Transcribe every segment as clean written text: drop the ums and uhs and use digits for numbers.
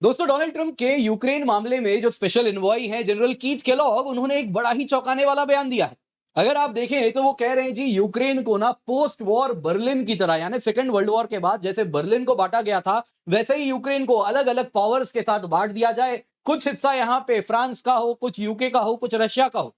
दोस्तों, Donald Trump के Ukraine मामले में जो स्पेशल इन्वॉय हैं जनरल कीथ केलॉग, उन्होंने एक बड़ा ही चौंकाने वाला बयान दिया है। अगर आप देखें तो वो कह रहे हैं जी, यूक्रेन को ना पोस्ट वॉर बर्लिन की तरह, यानी सेकंड वर्ल्ड वॉर के बाद जैसे बर्लिन को बांटा गया था, वैसे ही यूक्रेन को अलग अलग पावर्स के साथ बांट दिया जाए। कुछ हिस्सा यहाँ पे फ्रांस का हो, कुछ यूके का हो, कुछ रशिया का हो।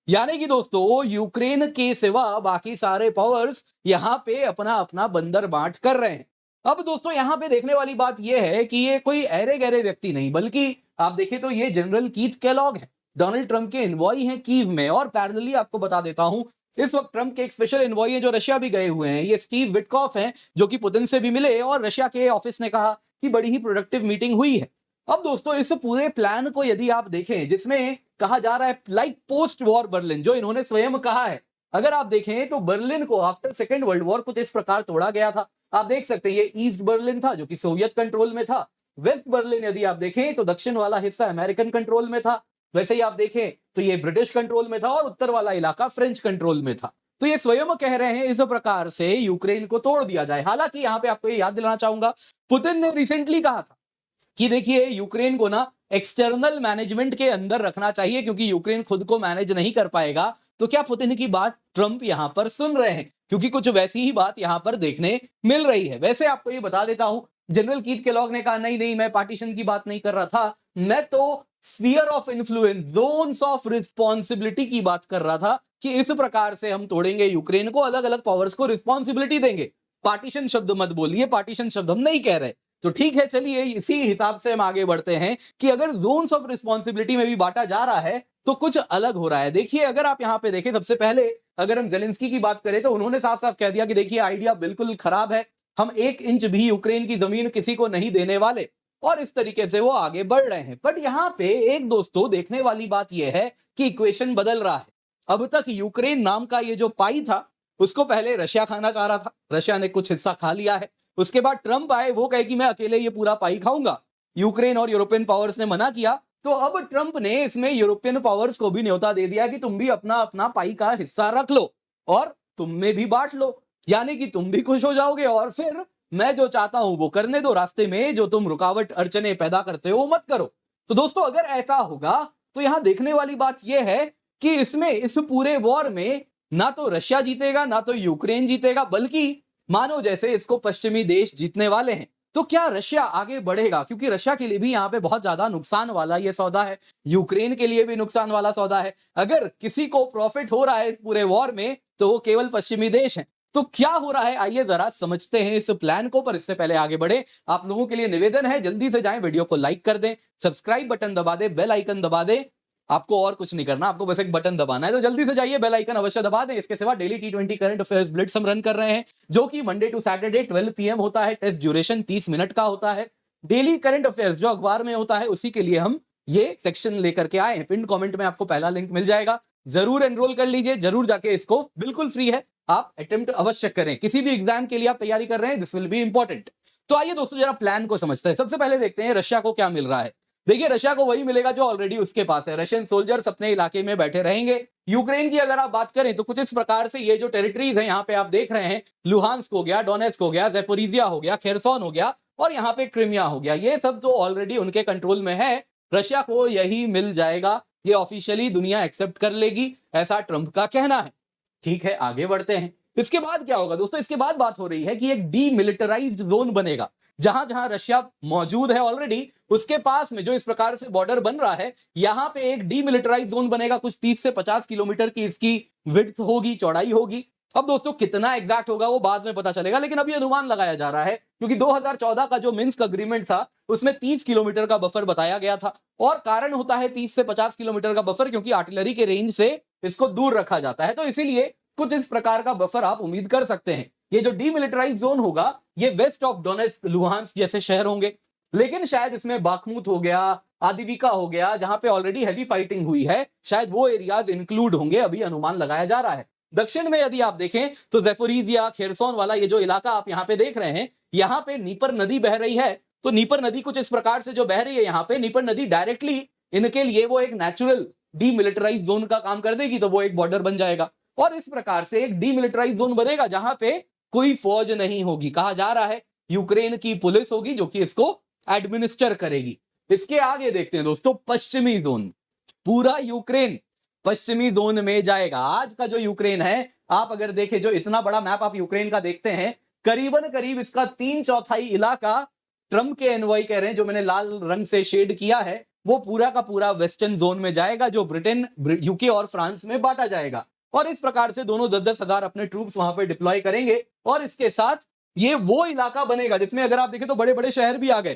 यानी कि दोस्तों, यूक्रेन के सिवा बाकी सारे पावर्स यहाँ पे अपना अपना बंदर बांट कर रहे हैं। अब दोस्तों, यहां पे देखने वाली बात यह है कि ये कोई ऐरे गहरे व्यक्ति नहीं, बल्कि आप देखें तो ये जनरल कीथ केलॉग है, डोनाल्ड ट्रंप के इन्वॉय हैं कीव में। और पैरेलली आपको बता देता हूं, इस वक्त ट्रंप के एक स्पेशल इन्वॉय है जो रशिया भी गए हुए हैं। ये स्टीव विटकॉफ हैं, जो कि पुतिन से भी मिले और रशिया के ऑफिस ने कहा कि बड़ी ही प्रोडक्टिव मीटिंग हुई है। अब दोस्तों, इस पूरे प्लान को यदि आप देखें, जिसमें कहा जा रहा है लाइक पोस्ट वॉर बर्लिन, जो इन्होंने स्वयं कहा है, अगर आप देखें तो बर्लिन को आफ्टर सेकेंड वर्ल्ड वॉर कुछ इस प्रकार तोड़ा गया था। आप देख सकते हैं, ये ईस्ट बर्लिन था जो कि सोवियत कंट्रोल में था। वेस्ट बर्लिन यदि आप देखें तो दक्षिण वाला हिस्सा अमेरिकन कंट्रोल में था। वैसे ही आप देखें तो ये ब्रिटिश कंट्रोल में था और उत्तर वाला इलाका फ्रेंच कंट्रोल में था। तो ये स्वयं कह रहे हैं इस प्रकार से यूक्रेन को तोड़ दिया जाए। हालांकि यहां पे आपको ये याद दिलाना चाहूंगा, पुतिन ने रिसेंटली कहा था कि देखिए, यूक्रेन को ना एक्सटर्नल मैनेजमेंट के अंदर रखना चाहिए, क्योंकि यूक्रेन खुद को मैनेज नहीं कर पाएगा। तो क्या पुतिन की बात ट्रंप यहां पर सुन रहे हैं? क्योंकि कुछ वैसी ही बात यहां पर देखने मिल रही है। वैसे आपको ये बता देता हूं, जनरल कीथ केलॉग ने कहा नहीं नहीं, मैं पार्टीशन की बात नहीं कर रहा था, मैं तो sphere of influence, zones of responsibility की बात कर रहा था कि इस प्रकार से हम तोड़ेंगे यूक्रेन को, अलग अलग पावर्स को रिस्पॉन्सिबिलिटी देंगे। पार्टीशन शब्द मत बोलिए, पार्टीशन शब्द हम नहीं कह रहे। तो ठीक है, चलिए इसी हिसाब से हम आगे बढ़ते हैं कि अगर जोन्स ऑफ रिस्पॉन्सिबिलिटी में भी बांटा जा रहा है तो कुछ अलग हो रहा है। देखिए, अगर आप यहां पे देखें, सबसे पहले अगर हम जेलेंस्की की बात करें तो उन्होंने साफ साफ कह दिया कि देखिए, आइडिया बिल्कुल खराब है, हम 1 इंच भी यूक्रेन की जमीन किसी को नहीं देने वाले। और इस तरीके से वो आगे बढ़ रहे हैं। बट यहां पे एक दोस्तों देखने वाली बात यह है कि इक्वेशन बदल रहा है। अब तक यूक्रेन नाम का ये जो पाई था, उसको पहले रशिया खाना चाह रहा था, रशिया ने कुछ हिस्सा खा लिया है। उसके बाद ट्रंप आए, वो कहे कि मैं अकेले ये पूरा पाई खाऊंगा। यूक्रेन और यूरोपियन पावर्स ने मना किया, तो अब ट्रंप ने इसमें यूरोपियन पावर्स को भी न्योता दे दिया कि तुम भी अपना अपना पाई का हिस्सा रख लो और तुम में भी बांट लो, यानी कि तुम भी खुश हो जाओगे और फिर मैं जो चाहता हूं वो करने दो, रास्ते में जो तुम रुकावट अड़चने पैदा करते हो वो मत करो। तो दोस्तों, अगर ऐसा होगा तो यहां देखने वाली बात यह है कि इसमें, इस पूरे वॉर में, ना तो रशिया जीतेगा ना तो यूक्रेन जीतेगा, बल्कि मानो जैसे इसको पश्चिमी देश जीतने वाले हैं। तो क्या रशिया आगे बढ़ेगा? क्योंकि रशिया के लिए भी यहां पे बहुत ज्यादा नुकसान वाला ये सौदा है, यूक्रेन के लिए भी नुकसान वाला सौदा है। अगर किसी को प्रॉफिट हो रहा है इस पूरे वॉर में तो वो केवल पश्चिमी देश हैं। तो क्या हो रहा है, आइए जरा समझते हैं इस प्लान को। पर इससे पहले आगे बढ़े, आप लोगों के लिए निवेदन है, जल्दी से जाएं, वीडियो को लाइक कर दें, सब्सक्राइब बटन दबा दें, बेल आइकन दबा दें। आपको और कुछ नहीं करना, आपको बस एक बटन दबाना है, तो जल्दी से जाइए, बेल आइकन अवश्य दबा दें। इसके सिवा daily T20 current affairs Blitz हम रन कर रहे हैं, जो कि मंडे टू सैटरडे 12 PM होता है। टेस्ट ड्यूरेशन 30 मिनट का होता है। डेली करंट अफेयर्स जो अखबार में होता है, उसी के लिए हम ये सेक्शन लेकर के आए हैं। पिन कमेंट में आपको पहला लिंक मिल जाएगा, जरूर एनरोल कर लीजिए, जरूर जाके इसको, बिल्कुल फ्री है, आप अटेम्प्ट अवश्य करें। किसी भी एग्जाम के लिए आप तैयारी कर रहे हैं, दिस विल बी इंपॉर्टेंट। तो आइए दोस्तों, जरा प्लान को समझते हैं। सबसे पहले देखते हैं रशिया को क्या मिल रहा है। देखिए, रशिया को वही मिलेगा जो ऑलरेडी उसके पास है। रशियन सोल्जर्स अपने इलाके में बैठे रहेंगे। यूक्रेन की अगर आप बात करें तो कुछ इस प्रकार से ये जो टेरिटरीज है, यहाँ पे आप देख रहे हैं, लुहांस्क हो गया, डोनेस्क हो गया, ज़ैपोरिज़िया हो गया, खेरसोन हो गया और यहाँ पे क्रिमिया हो गया, ये सब जो ऑलरेडी उनके कंट्रोल में है, रशिया को यही मिल जाएगा। ये ऑफिशियली दुनिया एक्सेप्ट कर लेगी, ऐसा ट्रंप का कहना है। ठीक है, आगे बढ़ते हैं। इसके बाद क्या होगा दोस्तों? इसके बाद बात हो रही है कि एक डीमिलिटराइज्ड जोन बनेगा, जहां जहां रशिया मौजूद है ऑलरेडी, उसके पास में जो इस प्रकार से बॉर्डर बन रहा है, यहां पे एक डीमिलिटराइज्ड जोन बनेगा। कुछ 30 से 50 किलोमीटर की इसकी विड्थ होगी, चौड़ाई होगी। अब दोस्तों, कितना एग्जैक्ट होगा वो बाद में पता चलेगा, लेकिन अभी अनुमान लगाया जा रहा है, क्योंकि 2014 का जो मिन्स्क अग्रीमेंट था, उसमें 30 किलोमीटर का बफर बताया गया था। और कारण होता है 30 से 50 किलोमीटर का बफर, क्योंकि आर्टिलरी के रेंज से इसको दूर रखा जाता है। तो इसीलिए कुछ इस प्रकार का बफर आप उम्मीद कर सकते हैं। ये जो डीमिलिटराइज जोन होगा, ये वेस्ट ऑफ डोनेस्क, लुहांस्क जैसे शहर होंगे, लेकिन शायद इसमें बाखमुत हो गया, आदिविका हो गया, जहां पे ऑलरेडी हैवी फाइटिंग हुई है, शायद वो एरियाज इंक्लूड होंगे, अभी अनुमान लगाया जा रहा है। दक्षिण में यदि आप देखें तो ज़ैपोरिज़िया, खेरसोन वाला ये जो इलाका आप यहाँ पे देख रहे हैं, यहाँ पे नीपर नदी बह रही है। तो नीपर नदी कुछ इस प्रकार से जो बह रही है यहाँ पे, नीपर नदी डायरेक्टली इनके लिए वो एक नेचुरल डीमिलिटराइज जोन का काम कर देगी, तो वो एक बॉर्डर बन जाएगा। और इस प्रकार से एक डीमिलिटराइज जोन बनेगा जहां पे कोई फौज नहीं होगी। कहा जा रहा है यूक्रेन की पुलिस होगी जो कि इसको एडमिनिस्टर करेगी। इसके आगे देखते हैं दोस्तों पश्चिमी जोन, पूरा यूक्रेन पश्चिमी जोन में जाएगा। आज का जो यूक्रेन है, आप अगर देखें, जो इतना बड़ा मैप आप यूक्रेन का देखते हैं, करीबन करीब इसका 3/4 इलाका ट्रंप के एनवॉय कह रहे हैं, जो मैंने लाल रंग से शेड किया है, वो पूरा का पूरा वेस्टर्न जोन में जाएगा, जो ब्रिटेन, यूके और फ्रांस में बांटा जाएगा। और इस प्रकार से दोनों 10-10 हजार अपने ट्रूप्स वहां पर डिप्लॉय करेंगे। और इसके साथ ये वो इलाका बनेगा जिसमें अगर आप देखें तो बड़े बड़े शहर भी आ गए,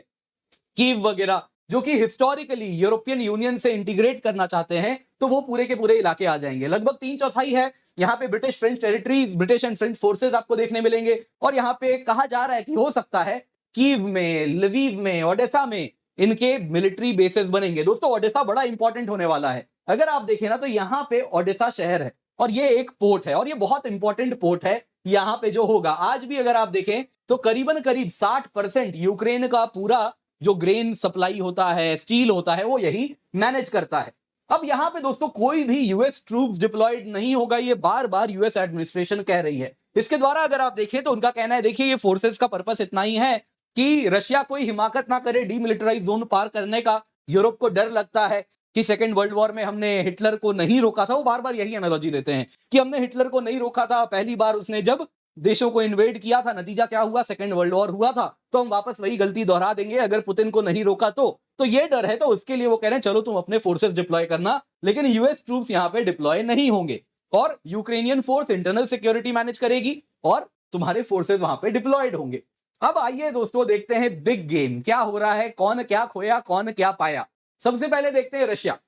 कीव वगैरह, जो कि हिस्टोरिकली यूरोपियन यूनियन से इंटीग्रेट करना चाहते हैं, तो वो पूरे के पूरे इलाके आ जाएंगे। लगभग 3/4 है यहाँ पे British French territories, British and French forces आपको देखने मिलेंगे। और यहाँ पे कहा जा रहा है कि हो सकता है कीव में, लवीव में, ओडेसा में इनके मिलिट्री बेसेस बनेंगे। दोस्तों ओडेसा बड़ा इंपॉर्टेंट होने वाला है। अगर आप देखें ना, तो यहाँ पे ओडेसा शहर है और ये एक पोर्ट है, और ये बहुत इंपॉर्टेंट पोर्ट है। यहाँ पे जो होगा, आज भी अगर आप देखें तो करीबन करीब 60% यूक्रेन का पूरा जो ग्रेन सप्लाई होता है, स्टील होता है, वो यही मैनेज करता है। अब यहां पे दोस्तों कोई भी यूएस ट्रूप्स डिप्लॉयड नहीं होगा, ये बार बार यूएस एडमिनिस्ट्रेशन कह रही है। इसके द्वारा अगर आप देखें तो उनका कहना है, देखिए ये फोर्सेस का पर्पस इतना ही है कि रशिया कोई हिमाकत ना करे डीमिलिटराइज जोन पार करने का। यूरोप को डर लगता है कि सेकेंड वर्ल्ड वॉर में हमने हिटलर को नहीं रोका था, वो बार बार यही एनालॉजी देते हैं कि हमने हिटलर को नहीं रोका था, पहली बार उसने जब देशों को इन्वेड किया था, नतीजा क्या हुआ, सेकेंड वर्ल्ड वॉर हुआ था, तो हम वापस वही गलती दोहरा देंगे अगर पुतिन को नहीं रोका तो ये डर है। तो उसके लिए वो कह रहे हैं चलो तुम अपने फोर्सेस डिप्लॉय करना, लेकिन यूएस ट्रूप्स यहां पे डिप्लॉय नहीं होंगे, और Ukrainian force internal security manage करेगी और तुम्हारे फोर्सेस वहां पे डिप्लॉयड होंगे। अब आइए दोस्तों देखते हैं बिग गेम क्या हो रहा है, कौन क्या खोया, कौन क्या पाया। सबसे पहले देखते हैं रशिया।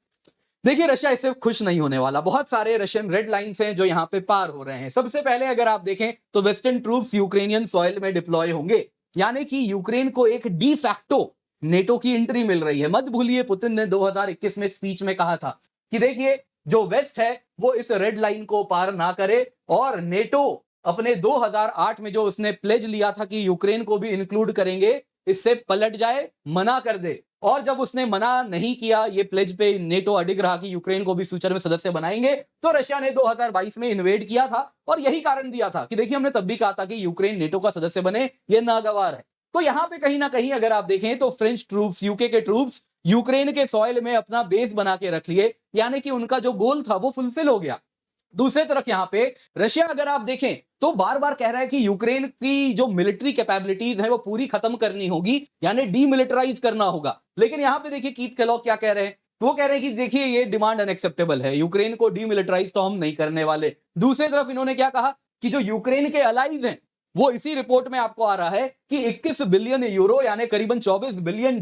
देखिए रशिया इससे खुश नहीं होने वाला, बहुत सारे रशियन रेड लाइंस हैं जो यहां पे पार हो रहे हैं। सबसे पहले अगर आप देखें तो वेस्टर्न ट्रूप्स यूक्रेनियन सॉइल में डिप्लॉय होंगे, यानी कि यूक्रेन को एक डी फैक्टो नेटो की एंट्री मिल रही है। मत भूलिए पुतिन ने 2021 में स्पीच में कहा था कि देखिए जो वेस्ट है वो इस रेड लाइन को पार ना करे, और नेटो अपने 2008 में जो उसने प्लेज लिया था कि यूक्रेन को भी इंक्लूड करेंगे, इससे पलट जाए, मना कर दे। और जब उसने मना नहीं किया, ये प्लेज पे नेटो अडिग रहा कि यूक्रेन को भी फ्यूचर में सदस्य बनाएंगे, तो रशिया ने 2022 में इन्वेड किया था और यही कारण दिया था कि देखिए हमने तब भी कहा था कि यूक्रेन नेटो का सदस्य बने, ये नागवार है। तो यहां पे कहीं ना कहीं अगर आप देखें तो फ्रेंच ट्रूप्स, यूके के ट्रूप्स यूक्रेन के सॉइल में अपना बेस बना के रख लिए, यानी कि उनका जो गोल था वो फुलफिल हो गया। दूसरी तरफ यहां पे रशिया अगर आप देखें तो बार बार कह रहा है कि यूक्रेन की जो मिलिट्री कैपेबिलिटीज है वो पूरी खत्म करनी होगी, यानी डीमिलिटराइज करना होगा। लेकिन यहां पे देखिए कीथ केलॉग क्या कह रहे हैं, वो कह रहे हैं कि देखिए ये डिमांड अनएक्सेप्टेबल है, यूक्रेन को डीमिलिटराइज तो हम नहीं करने वाले। दूसरी तरफ इन्होंने क्या कहा कि जो यूक्रेन के अलाइज हैं, वो इसी रिपोर्ट में आपको आ रहा है कि 21 बिलियन यूरो यानी करीबन $24 billion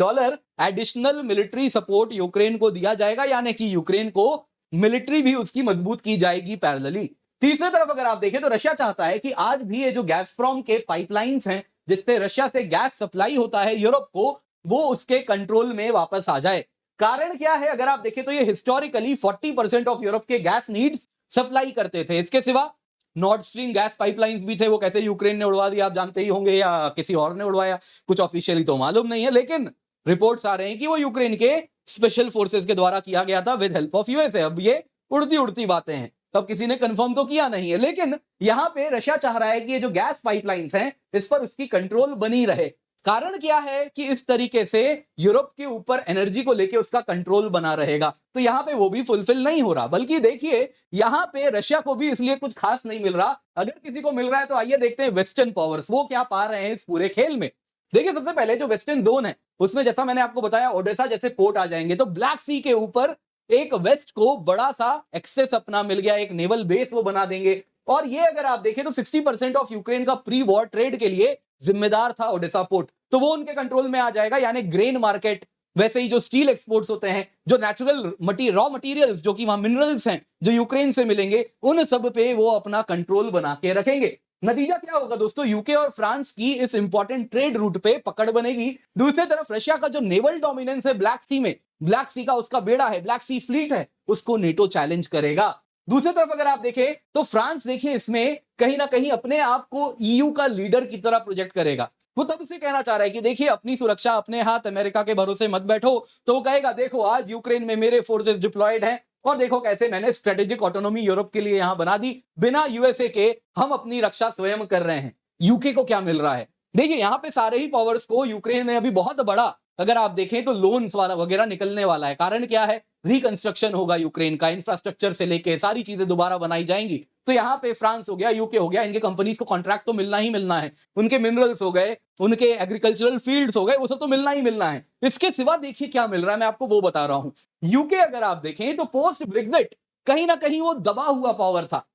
additional military support Ukraine को दिया जाएगा, यानी कि यूक्रेन को मिलिट्री भी उसकी मजबूत की जाएगी पैरेलली। तीसरी तरफ अगर आप देखें तो रशिया चाहता है कि आज भी ये जो गैसप्रोम के पाइपलाइंस हैं जिससे रशिया से गैस सप्लाई होता है यूरोप को, वो उसके कंट्रोल में वापस आ जाए। कारण क्या है, अगर आप देखें तो ये हिस्टोरिकली 40% ऑफ यूरोप के गैस नीड्स सप्लाई करते थे। इसके सिवा नॉर्थ स्ट्रीम गैस पाइपलाइंस भी थे, वो कैसे यूक्रेन ने उड़वा दिया आप जानते ही होंगे, या किसी और ने उड़वाया, कुछ ऑफिशियली तो मालूम नहीं है, लेकिन रिपोर्ट्स आ रहे हैं कि वो यूक्रेन के स्पेशल फोर्सेस के द्वारा किया गया था विद हेल्प ऑफ यूएसए। अब ये उड़ती उड़ती बातें हैं, तब किसी ने कंफर्म तो किया नहीं है, लेकिन यहां पे रशिया चाह रहा है कि ये जो गैस पाइपलाइंस हैं इस पर उसकी कंट्रोल बनी रहे। कारण क्या है कि इस तरीके से यूरोप के ऊपर एनर्जी को लेके उसका कंट्रोल बना रहेगा। तो यहां पे वो भी फुलफिल नहीं हो रहा, बल्कि देखिए यहां पे रशिया को भी इसलिए कुछ खास नहीं मिल रहा। अगर किसी को मिल रहा है तो आइए देखते हैं वेस्टर्न पावर्स वो क्या पा रहे हैं इस पूरे खेल में। देखिए सबसे पहले जो वेस्टर्न जोन है उसमें जैसा मैंने आपको बताया ओडेसा जैसे पोर्ट आ जाएंगे, तो ब्लैक सी के ऊपर एक वेस्ट को बड़ा सा एक्सेस अपना मिल गया, एक नेवल बेस वो बना देंगे। और ये अगर आप देखें तो 60% ऑफ यूक्रेन का प्री वॉर ट्रेड के लिए जिम्मेदार था ओडेसा पोर्ट, तो वो उनके कंट्रोल में आ जाएगा। यानी ग्रेन मार्केट, वैसे ही जो स्टील एक्सपोर्ट्स होते हैं, जो नेचुरल रॉ मटेरियल्स जो कि वहां मिनरल्स हैं जो यूक्रेन से मिलेंगे, उन सब पे वो अपना कंट्रोल बना के रखेंगे। नतीजा क्या होगा दोस्तों, यूके और फ्रांस की इस इंपॉर्टेंट ट्रेड रूट पे पकड़ बनेगी। दूसरी तरफ रशिया का जो नेवल डोमिनेंस है ब्लैक सी में, ब्लैक सी का उसका बेड़ा है, ब्लैक सी फ्लीट है, उसको नेटो चैलेंज करेगा। दूसरी तरफ अगर आप देखें तो फ्रांस देखिए इसमें कहीं ना कहीं अपने आप को ईयू का लीडर की तरह प्रोजेक्ट करेगा। वो तब से कहना चाह रहा है कि देखिए अपनी सुरक्षा अपने हाथ, अमेरिका के भरोसे मत बैठो। तो वो कहेगा देखो आज यूक्रेन में मेरे फोर्सेस डिप्लॉयड हैं और देखो कैसे मैंने स्ट्रेटेजिक ऑटोनॉमी यूरोप के लिए यहां बना दी, बिना यूएसए के हम अपनी रक्षा स्वयं कर रहे हैं। यूके को क्या मिल रहा है, देखिए यहां पे सारे ही पावर्स को यूक्रेन में अभी बहुत बड़ा अगर आप देखें तो लोन्स वाला वगैरह निकलने वाला है। कारण क्या है? रिकंस्ट्रक्शन होगा यूक्रेन का, इंफ्रास्ट्रक्चर से लेके सारी चीजें दोबारा बनाई जाएंगी। तो यहाँ पे फ्रांस हो गया, यूके हो गया, इनके कंपनीज को कॉन्ट्रैक्ट तो मिलना ही मिलना है। उनके मिनरल्स हो गए, उनके एग्रीकल्चरल फील्ड्स हो गए, वो सब तो मिलना ही मिलना है। इसके सिवा देखिए क्या मिल रहा है, मैं आपको वो बता रहा हूं। यूके अगर आप देखें तो पोस्ट ब्रेक्जिट कहीं ना कहीं वो दबा हुआ पावर था।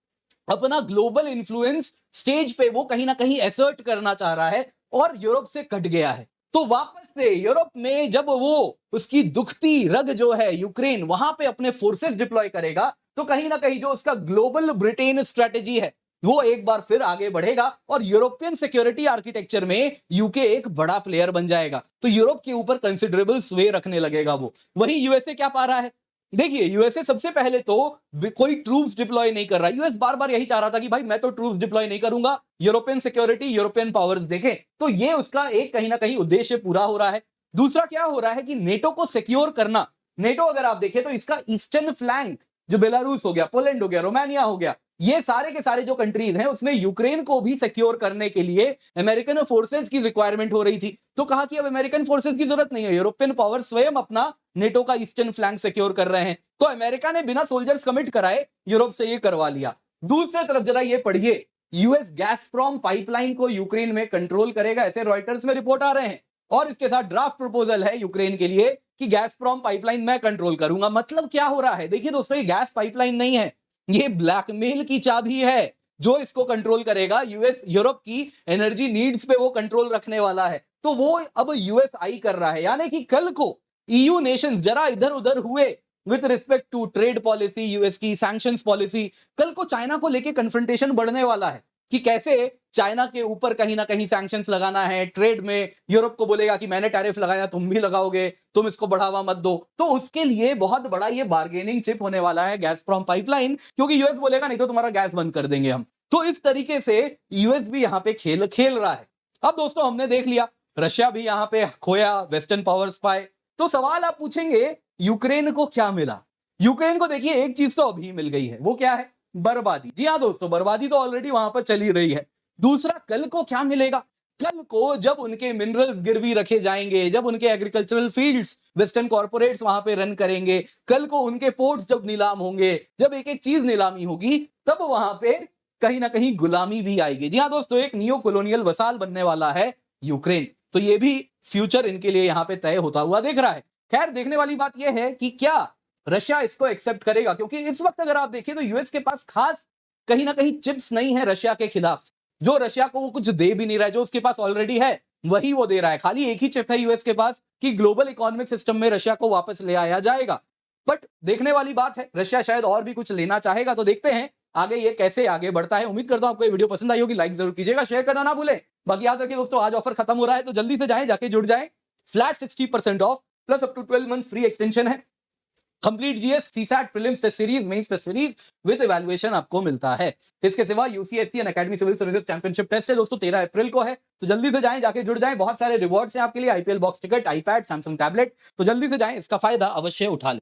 अपना ग्लोबल इन्फ्लुएंस स्टेज पे वो कहीं ना कहीं एसर्ट करना चाह रहा है और यूरोप से कट गया है। तो वापस से यूरोप में जब वो उसकी दुखती रग जो है यूक्रेन, वहां पे अपने फोर्सेस डिप्लॉय करेगा, तो कहीं ना कहीं जो उसका ग्लोबल ब्रिटेन स्ट्रेटेजी है वो एक बार फिर आगे बढ़ेगा और यूरोपियन सिक्योरिटी आर्किटेक्चर में यूके एक बड़ा प्लेयर बन जाएगा। तो यूरोप के ऊपर कंसिडरेबल स्वे रखने लगेगा वो। वहीं यूएसए क्या पा रहा है? देखिए, यूएसए सबसे पहले तो कोई ट्रूप्स डिप्लॉय नहीं कर रहा। यूएस बार बार यही चाह रहा था कि भाई मैं तो ट्रूप्स डिप्लॉय नहीं करूंगा, यूरोपियन सिक्योरिटी, यूरोपियन पावर्स देखें। तो ये उसका एक कहीं ना कहीं उद्देश्य पूरा हो रहा है। दूसरा क्या हो रहा है कि नेटो को सिक्योर करना। नेटो अगर आप देखें तो इसका ईस्टर्न फ्लैंक जो बेलारूस हो गया, पोलैंड हो गया, रोमानिया हो गया, ये सारे के सारे जो कंट्रीज हैं उसमें यूक्रेन को भी सिक्योर करने के लिए अमेरिकन फोर्सेस की रिक्वायरमेंट हो रही थी। तो कहा कि अब अमेरिकन फोर्सेस की जरूरत नहीं है, यूरोपियन पावर स्वयं अपना नेटो का ईस्टर्न फ्लैंक सिक्योर कर रहे हैं। तो अमेरिका ने बिना सोल्जर्स कमिट कराए यूरोप से ये करवा लिया। दूसरी तरफ जरा ये पढ़िए, यूएस गैसप्रॉम पाइपलाइन को यूक्रेन में कंट्रोल करेगा, ऐसे रॉयटर्स में रिपोर्ट आ रहे हैं। और इसके साथ ड्राफ्ट प्रपोजल है यूक्रेन के लिए कि गैसप्रॉम पाइपलाइन मैं कंट्रोल करूंगा। मतलब क्या हो रहा है? देखिए दोस्तों, ये गैस पाइपलाइन नहीं है, ये ब्लैकमेल की चाबी है जो इसको कंट्रोल करेगा। यूएस यूरोप की एनर्जी नीड्स पे वो कंट्रोल रखने वाला है। तो वो अब यूएस आई कर रहा है, यानी कि कल को ईयू नेशंस जरा इधर उधर हुए with respect to trade policy, US की सैंक्शंस पॉलिसी, कल को चाइना को लेके कन्फ्रंटेशन बढ़ने वाला है कि कैसे चाइना के ऊपर कहीं ना कहीं सैंक्शंस लगाना है। ट्रेड में यूरोप को बोलेगा कि मैंने टैरिफ लगाया, तुम भी लगाओगे, तुम इसको बढ़ावा मत दो। तो उसके लिए बहुत बड़ा ये बार्गेनिंग चिप होने वाला है गैसप्रॉम पाइपलाइन, क्योंकि यूएस बोलेगा नहीं तो तुम्हारा गैस बंद कर देंगे हम। तो इस तरीके से यूएस भी यहां पे खेल खेल रहा है। अब दोस्तों हमने देख लिया रशिया भी यहां पे खोया, वेस्टर्न पावर्स पाए। तो सवाल आप पूछेंगे यूक्रेन को क्या मिला? यूक्रेन को देखिए एक चीज तो अभी मिल गई है, वो क्या है? बर्बादी। जी हाँ दोस्तों, बर्बादी तो ऑलरेडी वहां पर चली रही है। दूसरा, कल को क्या मिलेगा? कल को जब उनके मिनरल्स गिरवी रखे जाएंगे, जब उनके एग्रीकल्चरल फील्ड्स वेस्टर्न कॉर्पोरेट्स वहां पे रन करेंगे, कल को उनके पोर्ट्स जब नीलाम होंगे, जब एक एक चीज नीलामी होगी, तब वहां पे कहीं ना कहीं गुलामी भी आएगी। जी हाँ दोस्तों, एक नियो कॉलोनियल वसाल बनने वाला है यूक्रेन। तो ये भी फ्यूचर इनके लिए यहां पे तय होता हुआ दिख रहा है। खैर, देखने वाली बात यह है कि क्या रशिया इसको एक्सेप्ट करेगा, क्योंकि इस वक्त अगर आप देखें तो यूएस के पास खास कहीं ना कहीं चिप्स नहीं है रशिया के खिलाफ। जो रशिया को वो कुछ दे भी नहीं रहा है, जो उसके पास ऑलरेडी है वही वो दे रहा है। खाली एक ही चिप है यूएस के पास कि ग्लोबल इकोनॉमिक सिस्टम में रशिया को वापस ले आया जाएगा। बट देखने वाली बात है, रशिया शायद और भी कुछ लेना चाहेगा। तो देखते हैं आगे ये कैसे आगे बढ़ता है। उम्मीद करता हूं आपको ये वीडियो पसंद आई होगी। लाइक जरूर कीजिएगा, शेयर करना ना भूलें। बाकी याद रखिए दोस्तों, आज ऑफर खत्म हो रहा है, तो जल्दी से जाएं, जाके जुड़ जाएं। Flat 60% off plus up to 12 month free extension है। Complete GS, CSAT prelims test series, mains test series with evaluation आपको मिलता है। इसके सिवा UCSC and academy civil services championship test है दोस्तों, 13 अप्रैल को है। तो जल्दी से जाएं, जाके जुड़ जाएं। बहुत सारे रिवॉर्ड्स हैं आपके लिए, IPL box ticket, iPad, Samsung tablet. तो जल्दी से जाएं, इसका फायदा अवश्य उठा लें।